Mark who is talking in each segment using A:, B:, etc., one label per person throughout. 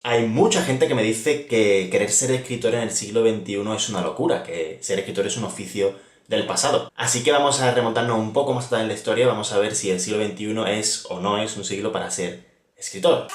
A: Hay mucha gente que me dice que querer ser escritor en el siglo XXI es una locura, que ser escritor es un oficio del pasado. Así que vamos a remontarnos un poco más atrás en la historia, vamos a ver si el siglo XXI es o no es un siglo para ser escritor.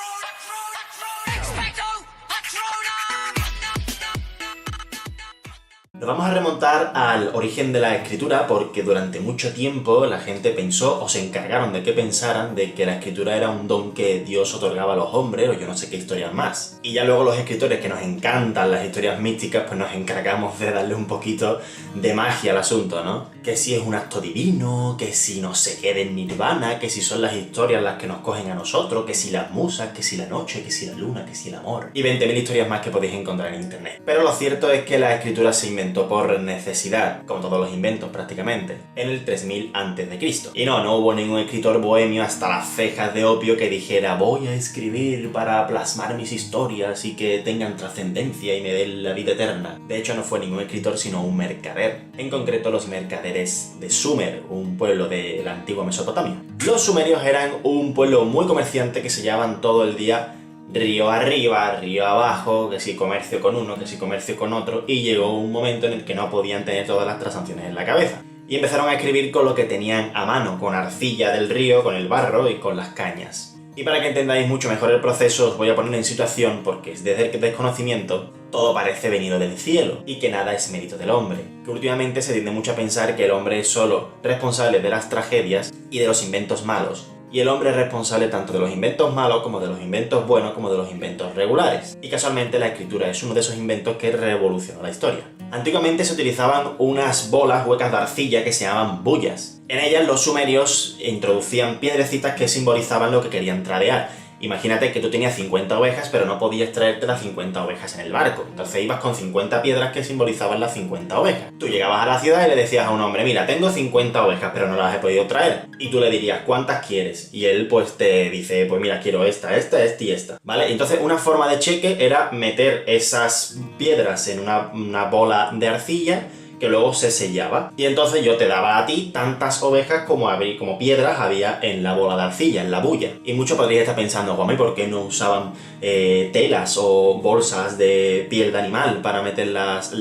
A: Nos vamos a remontar al origen de la escritura porque durante mucho tiempo la gente pensó o se encargaron de que pensaran de que la escritura era un don que Dios otorgaba a los hombres o yo no sé qué historias más. Y ya luego los escritores que nos encantan las historias místicas pues nos encargamos de darle un poquito de magia al asunto, ¿no? Que si es un acto divino, que si no se quede en nirvana, que si son las historias las que nos cogen a nosotros, que si las musas, que si la noche, que si la luna, que si el amor. Y 20.000 historias más que podéis encontrar en internet. Pero lo cierto es que la escritura se inventó por necesidad, como todos los inventos prácticamente, en el 3000 a.C. Y no hubo ningún escritor bohemio hasta las cejas de opio que dijera voy a escribir para plasmar mis historias y que tengan trascendencia y me den la vida eterna. De hecho no fue ningún escritor sino un mercader, en concreto los mercaderes de Sumer, un pueblo de la antigua Mesopotamia. Los sumerios eran un pueblo muy comerciante que se llevaban todo el día río arriba, río abajo, que si comercio con uno, que si comercio con otro, y llegó un momento en el que no podían tener todas las transacciones en la cabeza. Y empezaron a escribir con lo que tenían a mano, con arcilla del río, con el barro y con las cañas. Y para que entendáis mucho mejor el proceso, os voy a poner en situación, porque desde el desconocimiento todo parece venido del cielo, y que nada es mérito del hombre. Que últimamente se tiende mucho a pensar que el hombre es solo responsable de las tragedias y de los inventos malos, y el hombre es responsable tanto de los inventos malos como de los inventos buenos como de los inventos regulares. Y casualmente la escritura es uno de esos inventos que revolucionó la historia. Antiguamente se utilizaban unas bolas huecas de arcilla que se llamaban bullas. En ellas los sumerios introducían piedrecitas que simbolizaban lo que querían tradear. Imagínate que tú tenías 50 ovejas, pero no podías traerte las 50 ovejas en el barco. Entonces ibas con 50 piedras que simbolizaban las 50 ovejas. Tú llegabas a la ciudad y le decías a un hombre, mira, tengo 50 ovejas, pero no las he podido traer. Y tú le dirías, ¿cuántas quieres? Y él pues te dice, pues mira, quiero esta y esta. ¿Vale? Entonces una forma de cheque era meter esas piedras en una bola de arcilla que luego se sellaba. Y entonces yo te daba a ti tantas ovejas como piedras había en la bola de arcilla, en la bulla. Y muchos podrían estar pensando, Juanma, ¿y por qué no usaban telas o bolsas de piel de animal para meter las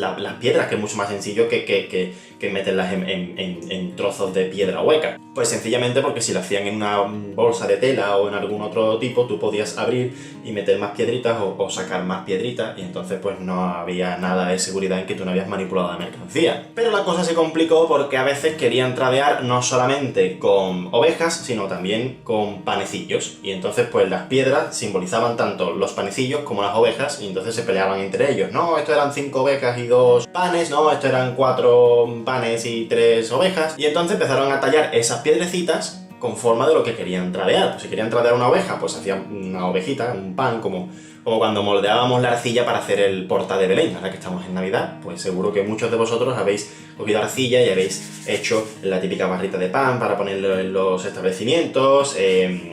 A: piedras? Que es mucho más sencillo que meterlas en trozos de piedra hueca. Pues sencillamente porque si lo hacían en una bolsa de tela o en algún otro tipo, tú podías abrir y meter más piedritas o sacar más piedritas, y entonces pues no había nada de seguridad en que tú no habías manipulado la mercancía. Pero la cosa se complicó porque a veces querían tradear no solamente con ovejas, sino también con panecillos. Y entonces pues las piedras simbolizaban tanto los panecillos como las ovejas, y entonces se peleaban entre ellos. No, esto eran 5 ovejas y 2 panes, no, esto eran 4 panes y 3 ovejas. Y entonces empezaron a tallar esas piedrecitas con forma de lo que querían tradear. Pues si querían tradear una oveja, pues hacían una ovejita, un pan, como cuando moldeábamos la arcilla para hacer el porta de Belén. Ahora que estamos en Navidad, pues seguro que muchos de vosotros habéis cogido arcilla y habéis hecho la típica barrita de pan para ponerlo en los establecimientos,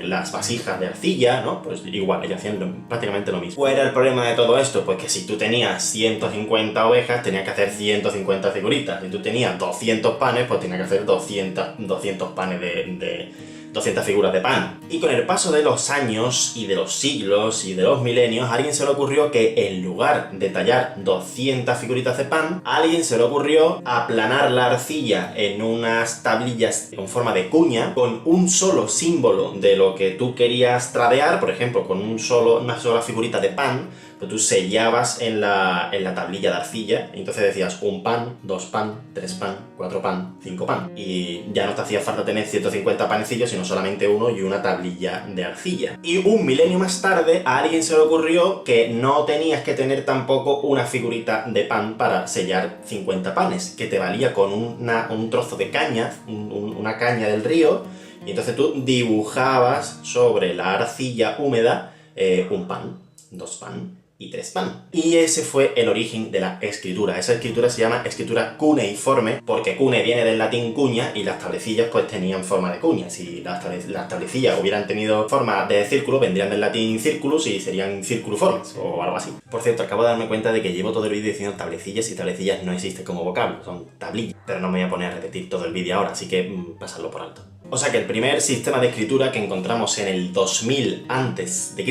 A: las vasijas de arcilla, ¿no? Pues igual, ellos hacían prácticamente lo mismo. ¿Cuál era el problema de todo esto? Pues que si tú tenías 150 ovejas, tenías que hacer 150 figuritas. Si tú tenías 200 panes, pues tenías que hacer 200 panes de 200 figuras de pan. Y con el paso de los años y de los siglos y de los milenios, a alguien se le ocurrió que en lugar de tallar 200 figuritas de pan, a alguien se le ocurrió aplanar la arcilla en unas tablillas con forma de cuña, con un solo símbolo de lo que tú querías tradear, por ejemplo, con una sola figurita de pan, pues tú sellabas en la tablilla de arcilla, y entonces decías 1 pan, 2 pan, 3 pan, 4 pan, 5 pan. Y ya no te hacía falta tener 150 panecillos, sino solamente uno y una tablilla de arcilla. Y un milenio más tarde a alguien se le ocurrió que no tenías que tener tampoco una figurita de pan para sellar 50 panes, que te valía con un trozo de caña, una caña del río, y entonces tú dibujabas sobre la arcilla húmeda 1 pan, 2 pan y 3 pan. Y ese fue el origen de la escritura. Esa escritura se llama escritura cuneiforme, porque cune viene del latín cuña y las tablecillas pues tenían forma de cuña. Si las tablecillas hubieran tenido forma de círculo, vendrían del latín circulus y serían circuluformes o algo así. Por cierto, acabo de darme cuenta de que llevo todo el vídeo diciendo tablecillas y tablecillas no existe como vocablo, son tablillas. Pero no me voy a poner a repetir todo el vídeo ahora, así que pasadlo por alto. O sea que el primer sistema de escritura que encontramos en el 2000 a.C.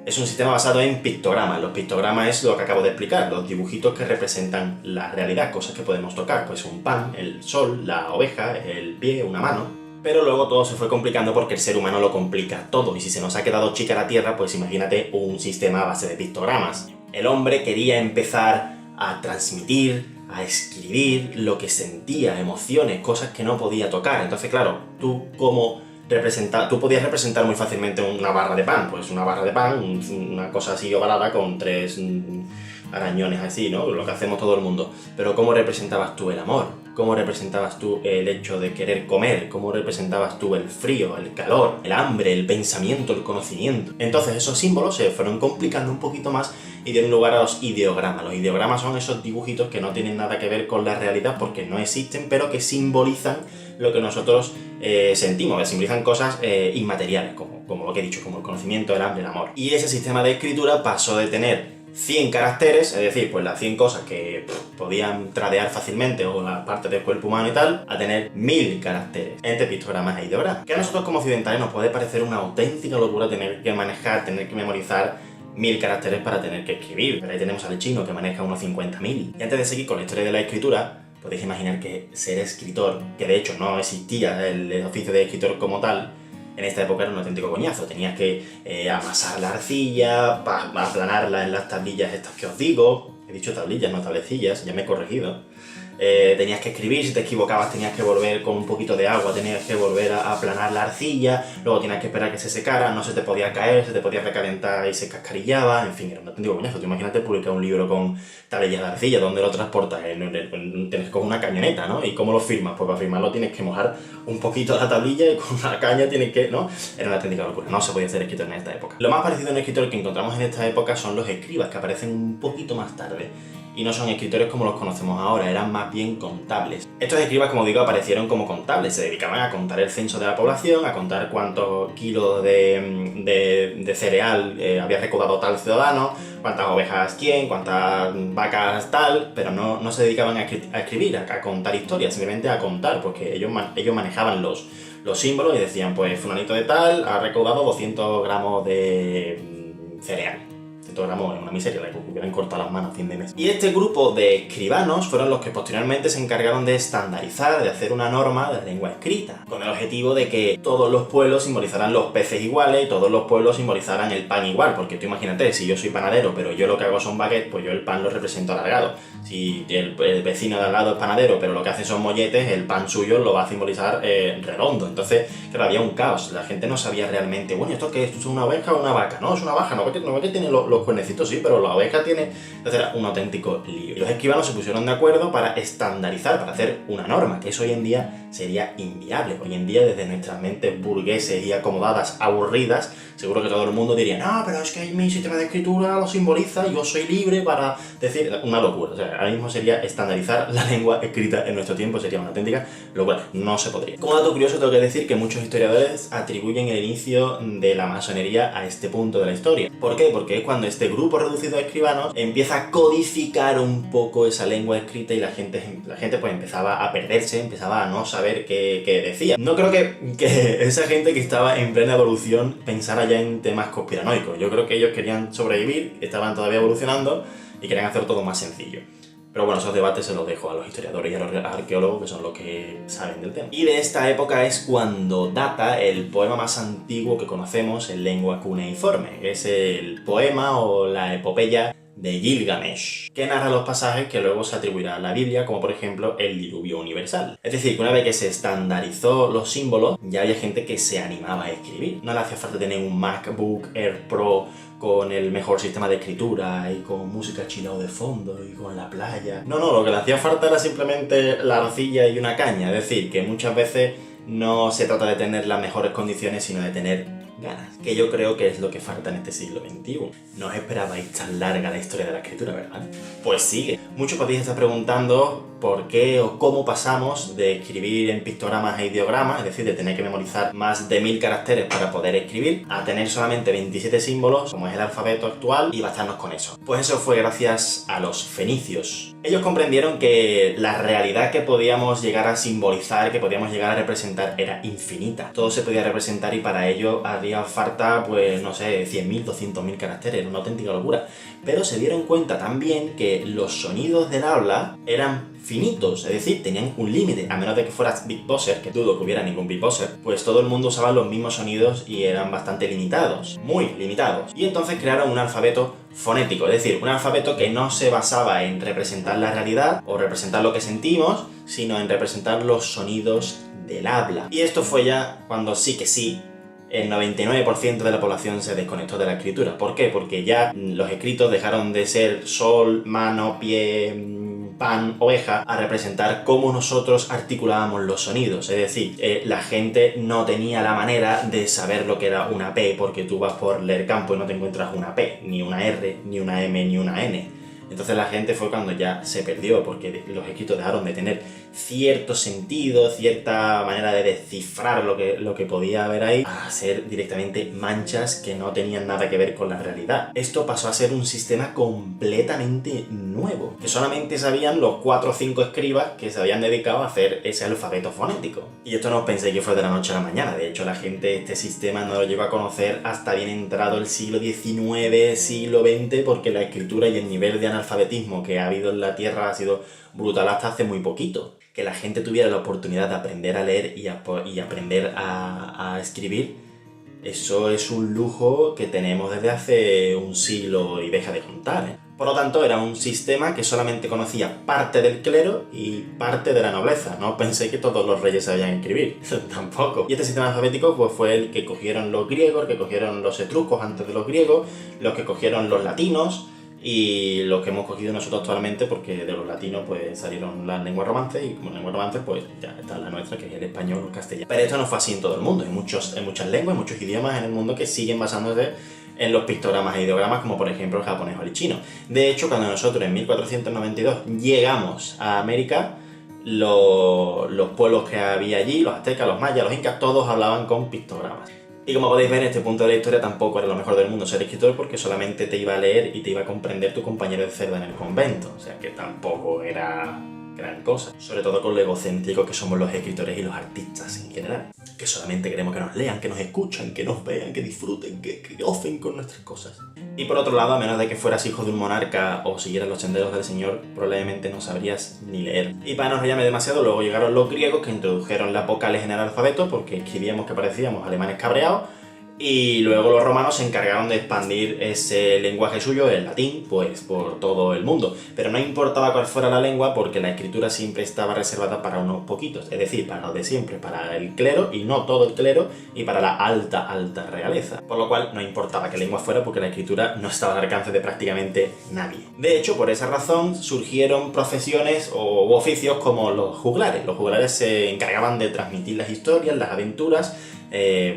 A: Es un sistema basado en pictogramas. Los pictogramas es lo que acabo de explicar, los dibujitos que representan la realidad, cosas que podemos tocar, pues un pan, el sol, la oveja, el pie, una mano. Pero luego todo se fue complicando porque el ser humano lo complica todo, y si se nos ha quedado chica la Tierra, pues imagínate un sistema a base de pictogramas. El hombre quería empezar a transmitir, a escribir lo que sentía, emociones, cosas que no podía tocar. Entonces, claro, tú podías representar muy fácilmente una barra de pan, pues una barra de pan, una cosa así ovalada con tres arañones así, ¿no? Lo que hacemos todo el mundo. Pero ¿cómo representabas tú el amor? ¿Cómo representabas tú el hecho de querer comer? ¿Cómo representabas tú el frío, el calor, el hambre, el pensamiento, el conocimiento? Entonces esos símbolos se fueron complicando un poquito más y dieron lugar a los ideogramas. Los ideogramas son esos dibujitos que no tienen nada que ver con la realidad porque no existen, pero que simbolizan lo que nosotros sentimos, que simbolizan cosas inmateriales, como lo que he dicho, como el conocimiento, el hambre, el amor. Y ese sistema de escritura pasó de tener 100 caracteres, es decir, pues las 100 cosas que podían tradear fácilmente o las partes del cuerpo humano y tal, a tener 1000 caracteres entre pictogramas e ideogramas. Que a nosotros como occidentales nos puede parecer una auténtica locura tener que manejar, tener que memorizar 1000 caracteres para tener que escribir. Pero ahí tenemos al chino que maneja unos 50.000. Y antes de seguir con la historia de la escritura, podéis imaginar que ser escritor, que de hecho no existía el oficio de escritor como tal, en esta época era un auténtico coñazo. Tenías que amasar la arcilla, aplanarla en las tablillas estas que os digo. He dicho tablillas, no tablecillas, ya me he corregido. Tenías que escribir, si te equivocabas tenías que volver con un poquito de agua, tenías que volver a aplanar la arcilla, luego tenías que esperar que se secara, no se te podía caer, se te podía recalentar y se cascarillaba, en fin, era un auténtico coñazo. Tú imagínate publicar un libro con tablillas de arcilla, ¿dónde lo transportas? Tienes que con una camioneta, ¿no? ¿Y cómo lo firmas? Pues para firmarlo tienes que mojar un poquito la tablilla y con una caña tienes que, ¿no? Era una auténtica locura, no se podía ser escritor en esta época. Lo más parecido a un escritor que encontramos en esta época son los escribas, que aparecen un poquito más tarde. Y no son escritores como los conocemos ahora, eran más bien contables. Estos escribas, como digo, aparecieron como contables, se dedicaban a contar el censo de la población, a contar cuántos kilos de cereal había recaudado tal ciudadano, cuántas ovejas quién, cuántas vacas tal, pero no se dedicaban a escribir, a contar historias, simplemente a contar, porque ellos manejaban los símbolos y decían, pues fulanito de tal ha recaudado 200 gramos de cereal. 100 gramos es una miseria, le hubieran cortado las manos a fin de mes. Y este grupo de escribanos fueron los que posteriormente se encargaron de estandarizar, de hacer una norma de lengua escrita, con el objetivo de que todos los pueblos simbolizaran los peces iguales y todos los pueblos simbolizaran el pan igual, porque tú imagínate, si yo soy panadero, pero yo lo que hago son baguettes, pues yo el pan lo represento alargado. Si el vecino de al lado es panadero, pero lo que hace son molletes, el pan suyo lo va a simbolizar redondo. Entonces, claro, había un caos. La gente no sabía realmente, bueno, ¿esto qué es? ¿Es una oveja o una vaca? No, es una vaca, no ve que tiene los cuernecitos, sí, pero la oveja tiene... Entonces era un auténtico lío. Y los escribanos se pusieron de acuerdo para estandarizar, para hacer una norma, que eso hoy en día sería inviable. Hoy en día, desde nuestras mentes burgueses y acomodadas, aburridas, seguro que todo el mundo diría, no, pero es que mi sistema de escritura lo simboliza, yo soy libre para decir... Una locura. O sea, ahora mismo sería estandarizar la lengua escrita en nuestro tiempo, sería una auténtica locura. No se podría. Como dato curioso, tengo que decir que muchos historiadores atribuyen el inicio de la masonería a este punto de la historia. ¿Por qué? Porque es cuando este grupo reducido de escribanos empieza a codificar un poco esa lengua escrita y la gente pues empezaba a perderse, empezaba a no saber qué decía. No creo que esa gente que estaba en plena evolución pensara ya en temas conspiranoicos. Yo creo que ellos querían sobrevivir, estaban todavía evolucionando y querían hacer todo más sencillo. Pero bueno, esos debates se los dejo a los historiadores y a los arqueólogos, que son los que saben del tema. Y de esta época es cuando data el poema más antiguo que conocemos en lengua cuneiforme. Es el poema o la epopeya de Gilgamesh, que narra los pasajes que luego se atribuirán a la Biblia, como por ejemplo el diluvio universal. Es decir, que una vez que se estandarizó los símbolos, ya había gente que se animaba a escribir. No le hacía falta tener un MacBook Air Pro con el mejor sistema de escritura y con música chilao de fondo y con la playa. No, lo que le hacía falta era simplemente la arcilla y una caña. Es decir, que muchas veces no se trata de tener las mejores condiciones, sino de tener ganas. Que yo creo que es lo que falta en este siglo XXI. No os esperabais tan larga la historia de la escritura, ¿verdad? Pues sigue. Muchos podéis estar preguntando por qué o cómo pasamos de escribir en pictogramas e ideogramas, es decir, de tener que memorizar más de 1000 caracteres para poder escribir, a tener solamente 27 símbolos, como es el alfabeto actual, y bastarnos con eso. Pues eso fue gracias a los fenicios. Ellos comprendieron que la realidad que podíamos llegar a simbolizar, que podíamos llegar a representar, era infinita. Todo se podía representar y para ello haría falta, pues no sé, 100.000, 200.000 caracteres, era una auténtica locura. Pero se dieron cuenta también que los sonidos del habla eran finitos, es decir, tenían un límite, a menos de que fueras beatboxer, que dudo que hubiera ningún beatboxer, pues todo el mundo usaba los mismos sonidos y eran bastante limitados, muy limitados. Y entonces crearon un alfabeto fonético, es decir, un alfabeto que no se basaba en representar la realidad o representar lo que sentimos, sino en representar los sonidos del habla. Y esto fue ya cuando sí que sí, el 99% de la población se desconectó de la escritura. ¿Por qué? Porque ya los escritos dejaron de ser sol, mano, pie, pan, oveja, a representar cómo nosotros articulábamos los sonidos. Es decir, la gente no tenía la manera de saber lo que era una P, porque tú vas por leer campo y no te encuentras una P, ni una R, ni una M, ni una N. Entonces la gente fue cuando ya se perdió, porque los escritos dejaron de tener cierto sentido, cierta manera de descifrar lo que podía haber ahí, a ser directamente manchas que no tenían nada que ver con la realidad. Esto pasó a ser un sistema completamente nuevo, que solamente sabían los 4 o 5 escribas que se habían dedicado a hacer ese alfabeto fonético. Y esto no os penséis que fue de la noche a la mañana, de hecho la gente este sistema no lo llegó a conocer hasta bien entrado el siglo XIX, siglo XX, porque la escritura y el nivel de analfabetismo que ha habido en la Tierra ha sido brutal hasta hace muy poquito. Que la gente tuviera la oportunidad de aprender a leer y aprender a escribir, eso es un lujo que tenemos desde hace un siglo y deja de contar, ¿eh? Por lo tanto, era un sistema que solamente conocía parte del clero y parte de la nobleza. No pensé que todos los reyes sabían escribir, tampoco. Y este sistema alfabético pues, fue el que cogieron los griegos, el que cogieron los etruscos antes de los griegos, los que cogieron los latinos, y lo que hemos cogido nosotros actualmente, porque de los latinos pues salieron las lenguas romances, y como lenguas romances pues ya está la nuestra, que es el español o el castellano. Pero esto no fue así en todo el mundo, hay muchas lenguas, muchos idiomas en el mundo que siguen basándose en los pictogramas e ideogramas, como por ejemplo el japonés o el chino. De hecho, cuando nosotros en 1492 llegamos a América, los pueblos que había allí, los aztecas, los mayas, los incas, todos hablaban con pictogramas. Y como podéis ver, en este punto de la historia tampoco era lo mejor del mundo ser escritor, porque solamente te iba a leer y te iba a comprender tu compañero de celda en el convento. O sea que tampoco era gran cosa. Sobre todo con lo egocéntricos que somos los escritores y los artistas en general. Que solamente queremos que nos lean, que nos escuchan, que nos vean, que disfruten, que gocen con nuestras cosas. Y por otro lado, a menos de que fueras hijo de un monarca o siguieras los senderos del Señor, probablemente no sabrías ni leer. Y para no enrollarme demasiado, luego llegaron los griegos que introdujeron las vocales en el alfabeto porque escribíamos que parecíamos alemanes cabreados. Y luego los romanos se encargaron de expandir ese lenguaje suyo, el latín, pues por todo el mundo. Pero no importaba cuál fuera la lengua, porque la escritura siempre estaba reservada para unos poquitos, es decir, para los de siempre, para el clero, y no todo el clero, y para la alta realeza. Por lo cual no importaba qué lengua fuera, porque la escritura no estaba al alcance de prácticamente nadie. De hecho, por esa razón surgieron profesiones u oficios como los juglares. Los juglares se encargaban de transmitir las historias, las aventuras,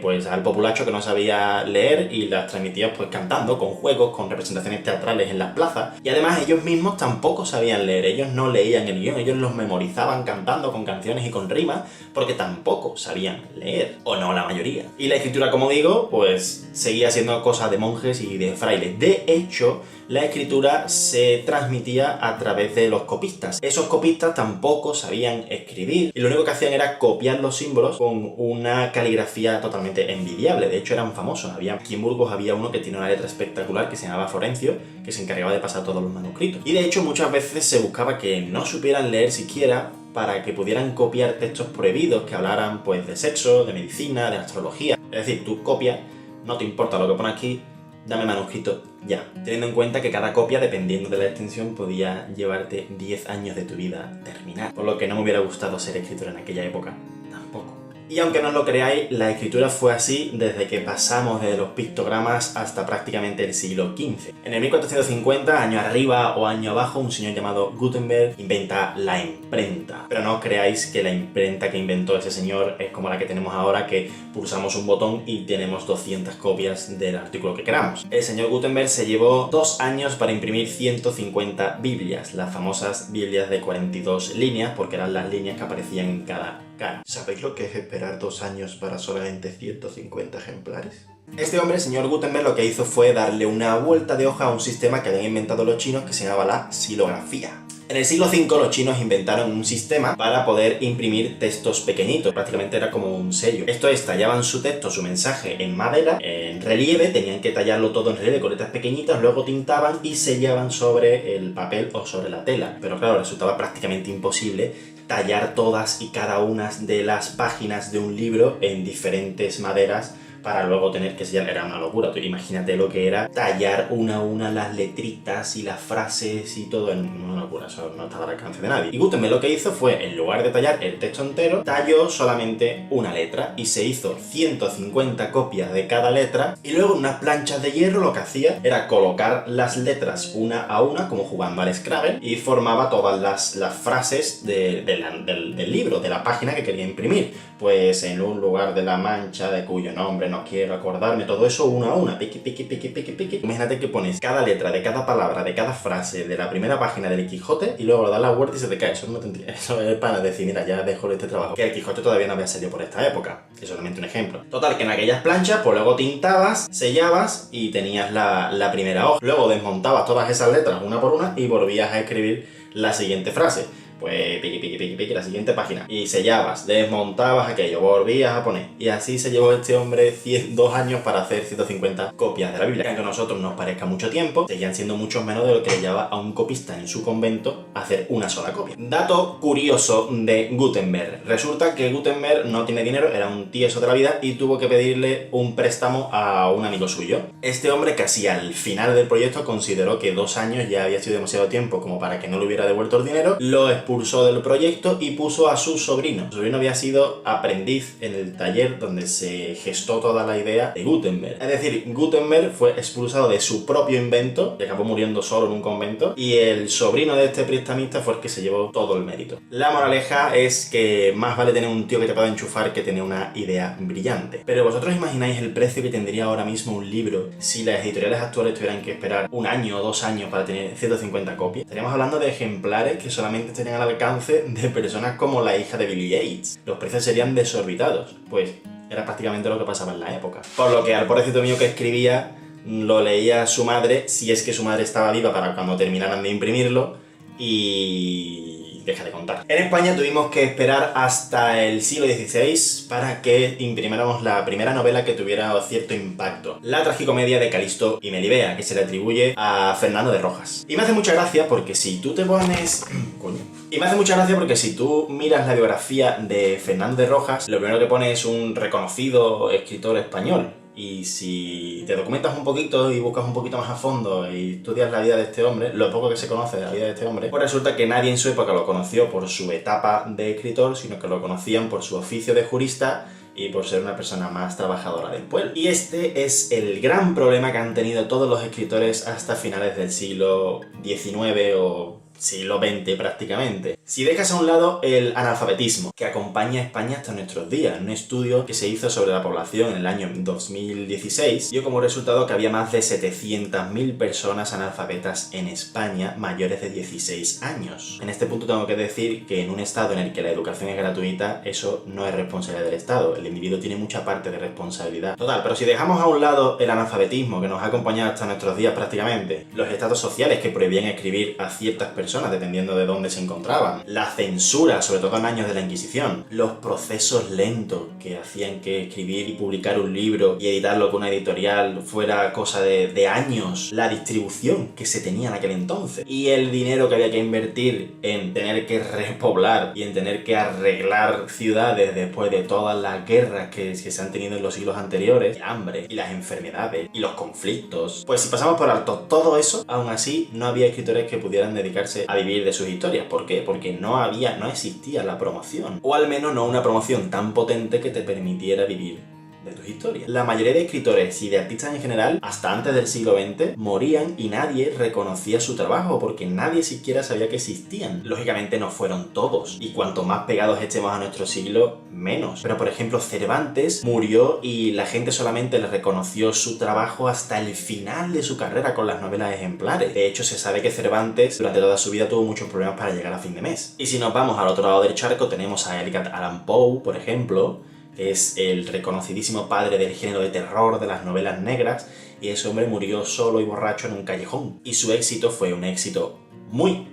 A: pues al populacho que no sabía leer, y las transmitía pues cantando, con juegos, con representaciones teatrales en las plazas. Y además ellos mismos tampoco sabían leer, ellos no leían el guión, ellos los memorizaban cantando con canciones y con rimas, porque tampoco sabían leer, o no la mayoría. Y la escritura, como digo, pues seguía siendo cosa de monjes y de frailes. De hecho, la escritura se transmitía a través de los copistas. Esos copistas tampoco sabían escribir y lo único que hacían era copiar los símbolos con una caligrafía totalmente envidiable. De hecho, eran famosos. Aquí en Burgos había uno que tiene una letra espectacular que se llamaba Florencio, que se encargaba de pasar todos los manuscritos. Y de hecho, muchas veces se buscaba que no supieran leer siquiera para que pudieran copiar textos prohibidos que hablaran pues de sexo, de medicina, de astrología. Es decir, tú copias, no te importa lo que pone aquí, dame manuscrito ya. Teniendo en cuenta que cada copia, dependiendo de la extensión, podía llevarte 10 años de tu vida terminar. Por lo que no me hubiera gustado ser escritor en aquella época tampoco. Y aunque no lo creáis, la escritura fue así desde que pasamos de los pictogramas hasta prácticamente el siglo XV. En el 1450, año arriba o año abajo, un señor llamado Gutenberg inventa la imprenta. Pero no os creáis que la imprenta que inventó ese señor es como la que tenemos ahora, que pulsamos un botón y tenemos 200 copias del artículo que queramos. El señor Gutenberg se llevó 2 años para imprimir 150 Biblias, las famosas Biblias de 42 líneas, porque eran las líneas que aparecían en cada cara.
B: ¿Sabéis lo que es esperar 2 años para solamente 150 ejemplares?
A: Este hombre, el señor Gutenberg, lo que hizo fue darle una vuelta de hoja a un sistema que habían inventado los chinos que se llamaba la xilografía. En el siglo V los chinos inventaron un sistema para poder imprimir textos pequeñitos, prácticamente era como un sello. Esto es, tallaban su texto, su mensaje en madera, en relieve, tenían que tallarlo todo en relieve con letras pequeñitas, luego tintaban y sellaban sobre el papel o sobre la tela. Pero claro, resultaba prácticamente imposible tallar todas y cada una de las páginas de un libro en diferentes maderas para luego tener que sellar. Era una locura. Tú imagínate lo que era tallar una a una las letritas y las frases y todo. En una locura, eso no estaba al alcance de nadie. Y Gutenberg lo que hizo fue, en lugar de tallar el texto entero, talló solamente una letra y se hizo 150 copias de cada letra, y luego en unas planchas de hierro lo que hacía era colocar las letras una a una, como jugando al Scrabble, y formaba todas las frases del libro, de la página que quería imprimir. Pues en un lugar de la Mancha, de cuyo nombre no quiero acordarme, todo eso una a una, piqui, piqui, piqui, piqui, piqui. Imagínate que pones cada letra de cada palabra, de cada frase, de la primera página del Quijote, y luego le das la vuelta y se te cae. Eso no tendría, eso es para decir, mira, ya dejo este trabajo. Que el Quijote todavía no había salido por esta época, es solamente un ejemplo. Total, que en aquellas planchas, pues luego tintabas, sellabas y tenías la primera hoja. Luego desmontabas todas esas letras una por una y volvías a escribir la siguiente frase. Pues piqui, piqui, piqui, piqui, la siguiente página. Y sellabas, desmontabas aquello, volvías a poner. Y así se llevó este hombre 2 años para hacer 150 copias de la Biblia. Que aunque a nosotros nos parezca mucho tiempo, seguían siendo muchos menos de lo que le llevaba a un copista en su convento hacer una sola copia. Dato curioso de Gutenberg. Resulta que Gutenberg no tiene dinero, era un tieso de la vida y tuvo que pedirle un préstamo a un amigo suyo. Este hombre, casi al final del proyecto, consideró que 2 años ya había sido demasiado tiempo como para que no le hubiera devuelto el dinero, lo expulsó del proyecto y puso a su sobrino. Su sobrino había sido aprendiz en el taller donde se gestó toda la idea de Gutenberg. Es decir, Gutenberg fue expulsado de su propio invento y acabó muriendo solo en un convento, y el sobrino de este prestamista fue el que se llevó todo el mérito. La moraleja es que más vale tener un tío que te pueda enchufar que tener una idea brillante. Pero ¿vosotros imagináis el precio que tendría ahora mismo un libro si las editoriales actuales tuvieran que esperar 1 año o 2 años para tener 150 copias? Estaríamos hablando de ejemplares que solamente estarían al alcance de personas como la hija de Bill Gates. Los precios serían desorbitados. Pues era prácticamente lo que pasaba en la época. Por lo que al pobrecito mío que escribía lo leía su madre, si es que su madre estaba viva para cuando terminaran de imprimirlo, y deja de contar. En España tuvimos que esperar hasta el siglo XVI para que imprimiéramos la primera novela que tuviera cierto impacto. La tragicomedia de Calisto y Melibea, que se le atribuye a Fernando de Rojas. Y me hace mucha gracia porque si tú te pones... Coño. Y me hace mucha gracia porque si tú miras la biografía de Fernando de Rojas, lo primero que pone es un reconocido escritor español. Y si te documentas un poquito y buscas un poquito más a fondo y estudias la vida de este hombre, lo poco que se conoce de la vida de este hombre, pues resulta que nadie en su época lo conoció por su etapa de escritor, sino que lo conocían por su oficio de jurista y por ser una persona más trabajadora del pueblo. Y este es el gran problema que han tenido todos los escritores hasta finales del siglo XIX o siglo XX prácticamente. Si dejas a un lado el analfabetismo que acompaña a España hasta nuestros días, un estudio que se hizo sobre la población en el año 2016 dio como resultado que había más de 700.000 personas analfabetas en España mayores de 16 años. En este punto tengo que decir que en un estado en el que la educación es gratuita, eso no es responsabilidad del Estado, el individuo tiene mucha parte de responsabilidad. Total, pero si dejamos a un lado el analfabetismo que nos ha acompañado hasta nuestros días prácticamente, los estados sociales que prohibían escribir a ciertas personas dependiendo de dónde se encontraban, la censura, sobre todo en años de la Inquisición, los procesos lentos que hacían que escribir y publicar un libro y editarlo con una editorial fuera cosa de años, la distribución que se tenía en aquel entonces y el dinero que había que invertir en tener que repoblar y en tener que arreglar ciudades después de todas las guerras que se han tenido en los siglos anteriores, el hambre y las enfermedades y los conflictos. Pues si pasamos por alto todo eso, aún así no había escritores que pudieran dedicarse a vivir de sus historias. ¿Por qué? Porque porque no existía la promoción. O al menos no una promoción tan potente que te permitiera vivir de tus historias. La mayoría de escritores y de artistas en general, hasta antes del siglo XX, morían y nadie reconocía su trabajo porque nadie siquiera sabía que existían. Lógicamente no fueron todos, y cuanto más pegados estemos a nuestro siglo, menos. Pero por ejemplo, Cervantes murió y la gente solamente le reconoció su trabajo hasta el final de su carrera con las novelas ejemplares. De hecho, se sabe que Cervantes durante toda su vida tuvo muchos problemas para llegar a fin de mes. Y si nos vamos al otro lado del charco, tenemos a Edgar Allan Poe, por ejemplo, que es el reconocidísimo padre del género de terror de las novelas negras, y ese hombre murió solo y borracho en un callejón. Y su éxito fue un éxito muy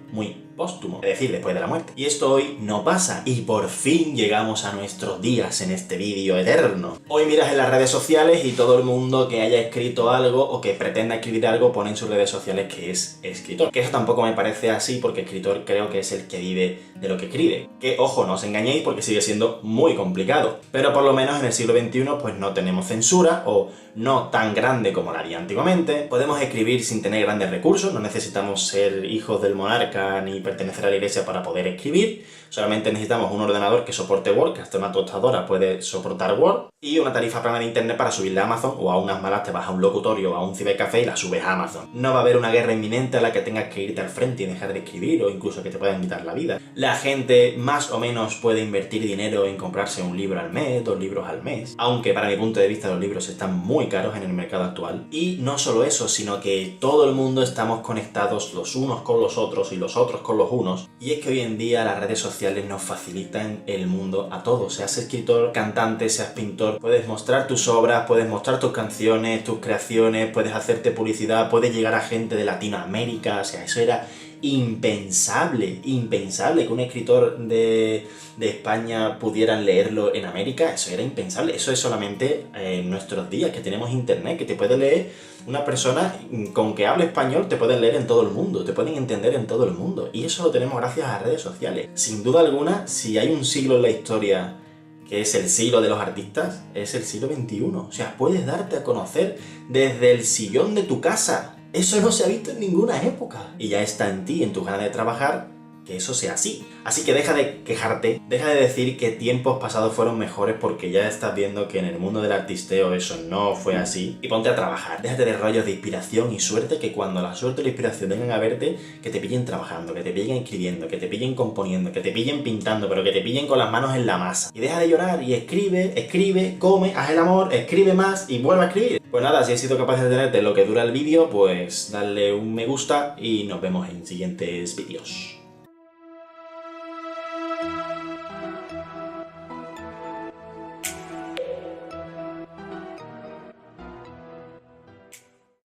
A: póstumo, es decir, después de la muerte. Y esto hoy no pasa, y por fin llegamos a nuestros días en este vídeo eterno. Hoy miras en las redes sociales y todo el mundo que haya escrito algo o que pretenda escribir algo pone en sus redes sociales que es escritor. Que eso tampoco me parece así, porque escritor creo que es el que vive de lo que escribe. Que, ojo, no os engañéis porque sigue siendo muy complicado. Pero por lo menos en el siglo XXI pues no tenemos censura, o no tan grande como la había antiguamente. Podemos escribir sin tener grandes recursos, no necesitamos ser hijos del monarca ni pertenecer a la iglesia para poder escribir. Solamente necesitamos un ordenador que soporte Word, que hasta una tostadora puede soportar Word, y una tarifa plana de internet para subirla a Amazon, o a unas malas te vas a un locutorio o a un cibercafé y la subes a Amazon. No va a haber una guerra inminente a la que tengas que irte al frente y dejar de escribir, o incluso que te puedan quitar la vida. La gente más o menos puede invertir dinero en comprarse un libro al mes, 2 libros al mes, aunque para mi punto de vista los libros están muy caros en el mercado actual. Y no solo eso, sino que todo el mundo estamos conectados los unos con los otros y los otros con los unos. Y es que hoy en día las redes sociales nos facilitan el mundo a todos. Seas escritor, cantante, seas pintor, puedes mostrar tus obras, puedes mostrar tus canciones, tus creaciones, puedes hacerte publicidad, puedes llegar a gente de Latinoamérica. O sea, eso era impensable que un escritor de España pudieran leerlo en América. Eso era impensable. Eso es solamente en nuestros días, que tenemos internet, que te puede leer una persona con que hable español, te pueden leer en todo el mundo, te pueden entender en todo el mundo, y eso lo tenemos gracias a las redes sociales. Sin duda alguna, si hay un siglo en la historia que es el siglo de los artistas, es el siglo XXI. O sea, puedes darte a conocer desde el sillón de tu casa. Eso no se ha visto en ninguna época. Y ya está en ti, en tu ganas de trabajar, que eso sea así. Así que deja de quejarte, deja de decir que tiempos pasados fueron mejores, porque ya estás viendo que en el mundo del artisteo eso no fue así. Y ponte a trabajar. Déjate de rollos de inspiración y suerte, que cuando la suerte y la inspiración vengan a verte, que te pillen trabajando, que te pillen escribiendo, que te pillen componiendo, que te pillen pintando, pero que te pillen con las manos en la masa. Y deja de llorar y escribe, come, haz el amor, escribe más y vuelve a escribir. Pues nada, si has sido capaz de tenerte lo que dura el vídeo, pues dale un me gusta y nos vemos en siguientes vídeos.